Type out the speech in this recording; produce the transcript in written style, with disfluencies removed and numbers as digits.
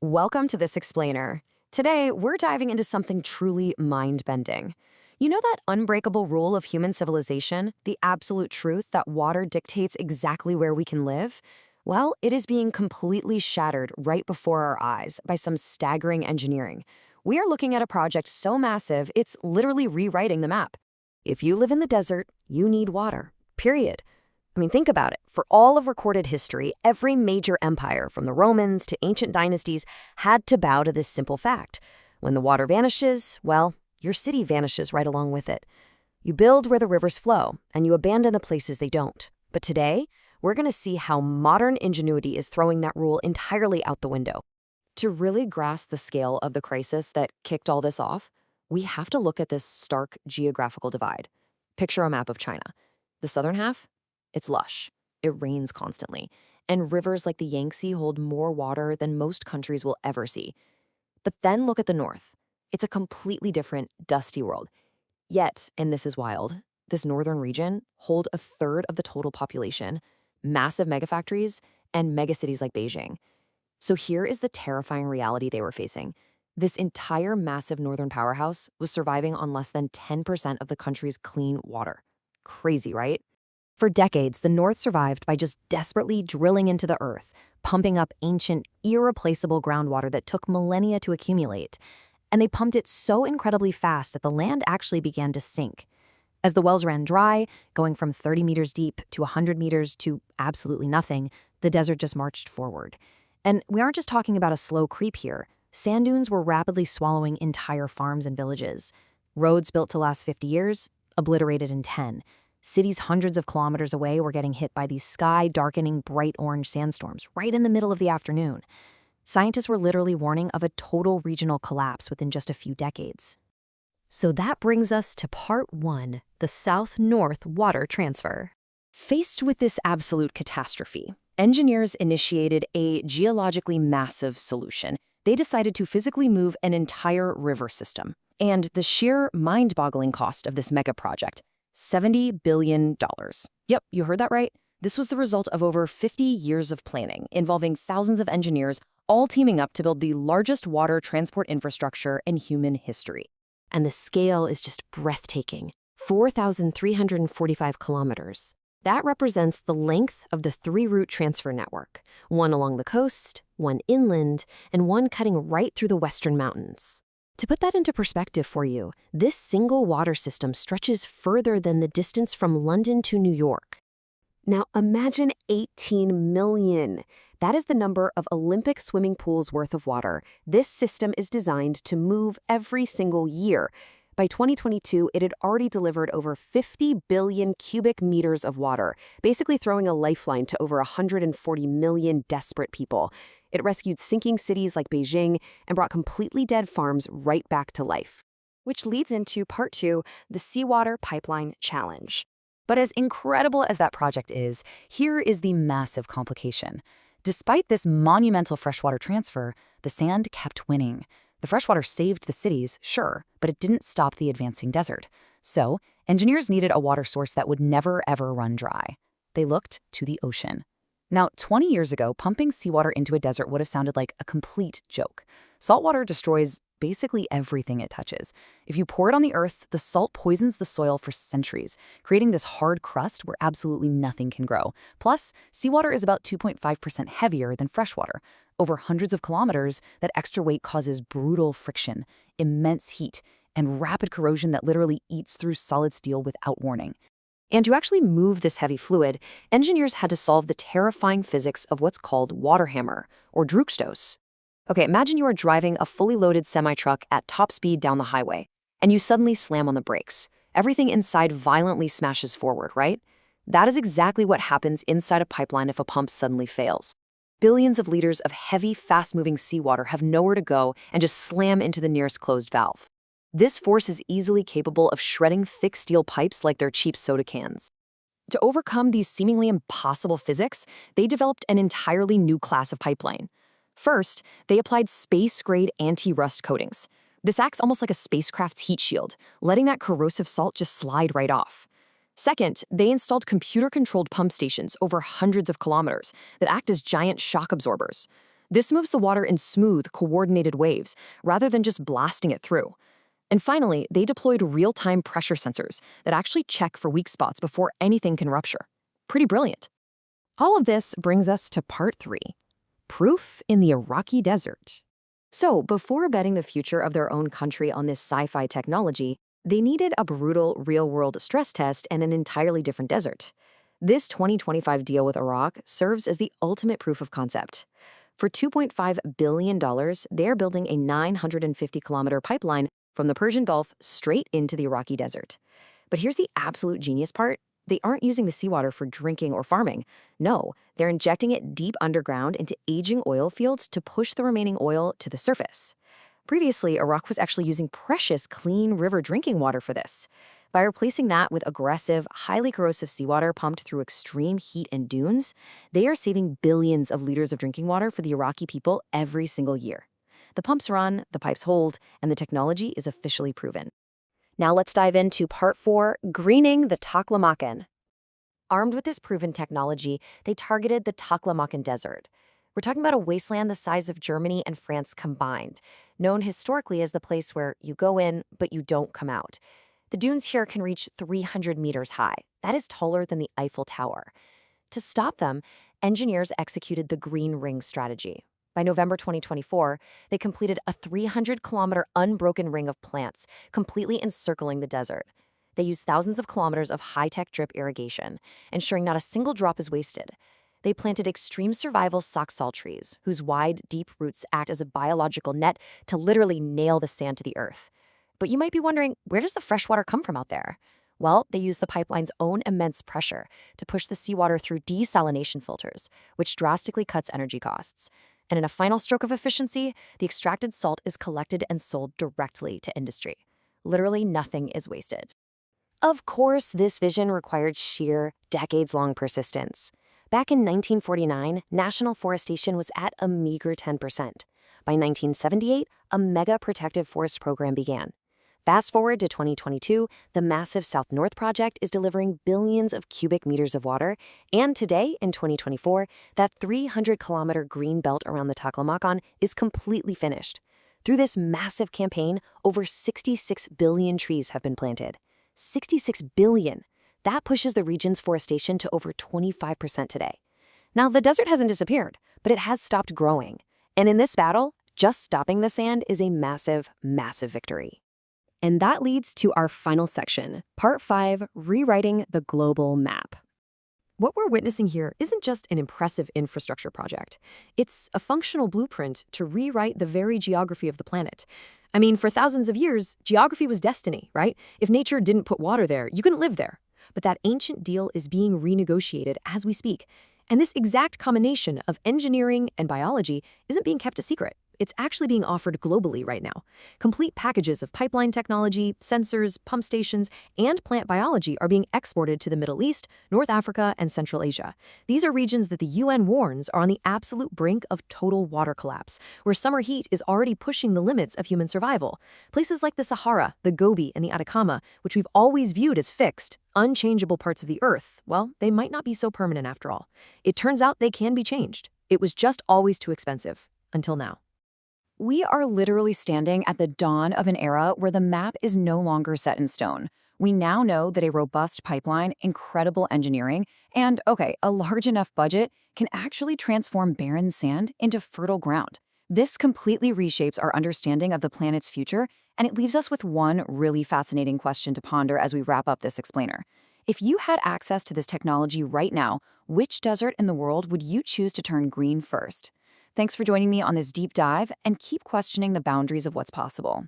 Welcome to This Explainer. Today, we're diving into something truly mind-bending. You know that unbreakable rule of human civilization, the absolute truth that water dictates exactly where we can live? Well, it is being completely shattered right before our eyes by some staggering engineering. We are looking at a project so massive, it's literally rewriting the map. If you live in the desert, you need water, period. Think about it. For all of recorded history, every major empire, from the Romans to ancient dynasties, had to bow to this simple fact. When the water vanishes, well, your city vanishes right along with it. You build where the rivers flow, and you abandon the places they don't. But today, we're going to see how modern ingenuity is throwing that rule entirely out the window. To really grasp the scale of the crisis that kicked all this off, we have to look at this stark geographical divide. Picture a map of China. The southern half? It's lush. It rains constantly, and rivers like the Yangtze hold more water than most countries will ever see. But then look at the north. It's a completely different, dusty world. Yet, and this is wild, this northern region hold a third of the total population, massive megafactories, and megacities like Beijing. So here is the terrifying reality they were facing. This entire massive northern powerhouse was surviving on less than 10% of the country's clean water. Crazy, right? For decades, the North survived by just desperately drilling into the earth, pumping up ancient, irreplaceable groundwater that took millennia to accumulate. And they pumped it so incredibly fast that the land actually began to sink. As the wells ran dry, going from 30 meters deep to 100 meters to absolutely nothing, the desert just marched forward. And we aren't just talking about a slow creep here. Sand dunes were rapidly swallowing entire farms and villages. Roads built to last 50 years, obliterated in 10. Cities hundreds of kilometers away were getting hit by these sky-darkening bright orange sandstorms right in the middle of the afternoon. Scientists were literally warning of a total regional collapse within just a few decades. So that brings us to part one, the South-North water transfer. Faced with this absolute catastrophe, engineers initiated a geologically massive solution. They decided to physically move an entire river system. And the sheer mind-boggling cost of this mega project, $70 billion. Yep, you heard that right. This was the result of over 50 years of planning, involving thousands of engineers, all teaming up to build the largest water transport infrastructure in human history. And the scale is just breathtaking. 4,345 kilometers. That represents the length of the three-route transfer network, one along the coast, one inland, and one cutting right through the Western Mountains. To put that into perspective for you, this single water system stretches further than the distance from London to New York. Now imagine 18 million. That is the number of Olympic swimming pools worth of water this system is designed to move every single year. By 2022, it had already delivered over 50 billion cubic meters of water, basically throwing a lifeline to over 140 million desperate people. It rescued sinking cities like Beijing and brought completely dead farms right back to life. Which leads into part two, the Seawater Pipeline Challenge. But as incredible as that project is, here is the massive complication. Despite this monumental freshwater transfer, the sand kept winning. The freshwater saved the cities, sure, but it didn't stop the advancing desert. So, engineers needed a water source that would never, ever run dry. They looked to the ocean. Now, 20 years ago, pumping seawater into a desert would have sounded like a complete joke. Saltwater destroys basically everything it touches. If you pour it on the earth, the salt poisons the soil for centuries, creating this hard crust where absolutely nothing can grow. Plus, seawater is about 2.5% heavier than freshwater. Over hundreds of kilometers, that extra weight causes brutal friction, immense heat, and rapid corrosion that literally eats through solid steel without warning. And to actually move this heavy fluid, engineers had to solve the terrifying physics of what's called water hammer, or drugstose. Okay, imagine you are driving a fully loaded semi-truck at top speed down the highway, and you suddenly slam on the brakes. Everything inside violently smashes forward, right? That is exactly what happens inside a pipeline if a pump suddenly fails. Billions of liters of heavy, fast-moving seawater have nowhere to go and just slam into the nearest closed valve. This force is easily capable of shredding thick steel pipes like they're cheap soda cans. To overcome these seemingly impossible physics, they developed an entirely new class of pipeline. First, they applied space-grade anti-rust coatings. This acts almost like a spacecraft's heat shield, letting that corrosive salt just slide right off. Second, they installed computer-controlled pump stations over hundreds of kilometers that act as giant shock absorbers. This moves the water in smooth, coordinated waves, rather than just blasting it through. And finally, they deployed real-time pressure sensors that actually check for weak spots before anything can rupture. Pretty brilliant. All of this brings us to part 3, proof in the Iraqi desert. So, before betting the future of their own country on this sci-fi technology, they needed a brutal, real-world stress test and an entirely different desert. This 2025 deal with Iraq serves as the ultimate proof of concept. For $2.5 billion, they're building a 950-kilometer pipeline from the Persian Gulf straight into the Iraqi desert. But here's the absolute genius part. They aren't using the seawater for drinking or farming. No, they're injecting it deep underground into aging oil fields to push the remaining oil to the surface. Previously, Iraq was actually using precious, clean river drinking water for this. By replacing that with aggressive, highly corrosive seawater pumped through extreme heat and dunes, they are saving billions of liters of drinking water for the Iraqi people every single year. The pumps run, the pipes hold, and the technology is officially proven. Now let's dive into part 4, greening the Taklamakan. Armed with this proven technology, they targeted the Taklamakan Desert. We're talking about a wasteland the size of Germany and France combined, known historically as the place where you go in, but you don't come out. The dunes here can reach 300 meters high. That is taller than the Eiffel Tower. To stop them, engineers executed the Green Ring strategy. By November 2024, they completed a 300-kilometer unbroken ring of plants, completely encircling the desert. They used thousands of kilometers of high-tech drip irrigation, ensuring not a single drop is wasted. They planted extreme survival Saxal trees, whose wide, deep roots act as a biological net to literally nail the sand to the earth. But you might be wondering, where does the fresh water come from out there? Well, they use the pipeline's own immense pressure to push the seawater through desalination filters, which drastically cuts energy costs. And in a final stroke of efficiency, the extracted salt is collected and sold directly to industry. Literally nothing is wasted. Of course, this vision required sheer, decades-long persistence. Back in 1949, national forestation was at a meager 10%. By 1978, a mega protective forest program began. Fast forward to 2022, the massive South-North project is delivering billions of cubic meters of water, and today, in 2024, that 300-kilometer green belt around the Taklamakan is completely finished. Through this massive campaign, over 66 billion trees have been planted. 66 billion! That pushes the region's forestation to over 25% today. Now, the desert hasn't disappeared, but it has stopped growing. And in this battle, just stopping the sand is a massive, massive victory. And that leads to our final section, Part 5, Rewriting the Global Map. What we're witnessing here isn't just an impressive infrastructure project. It's a functional blueprint to rewrite the very geography of the planet. I mean, for thousands of years, geography was destiny, right? If nature didn't put water there, you couldn't live there. But that ancient deal is being renegotiated as we speak. And this exact combination of engineering and biology isn't being kept a secret. It's actually being offered globally right now. Complete packages of pipeline technology, sensors, pump stations, and plant biology are being exported to the Middle East, North Africa, and Central Asia. These are regions that the UN warns are on the absolute brink of total water collapse, where summer heat is already pushing the limits of human survival. Places like the Sahara, the Gobi, and the Atacama, which we've always viewed as fixed, unchangeable parts of the Earth, well, they might not be so permanent after all. It turns out they can be changed. It was just always too expensive, until now. We are literally standing at the dawn of an era where the map is no longer set in stone. We now know that a robust pipeline, incredible engineering, and, a large enough budget can actually transform barren sand into fertile ground. This completely reshapes our understanding of the planet's future, and it leaves us with one really fascinating question to ponder as we wrap up this explainer. If you had access to this technology right now, which desert in the world would you choose to turn green first? Thanks for joining me on this deep dive, and keep questioning the boundaries of what's possible.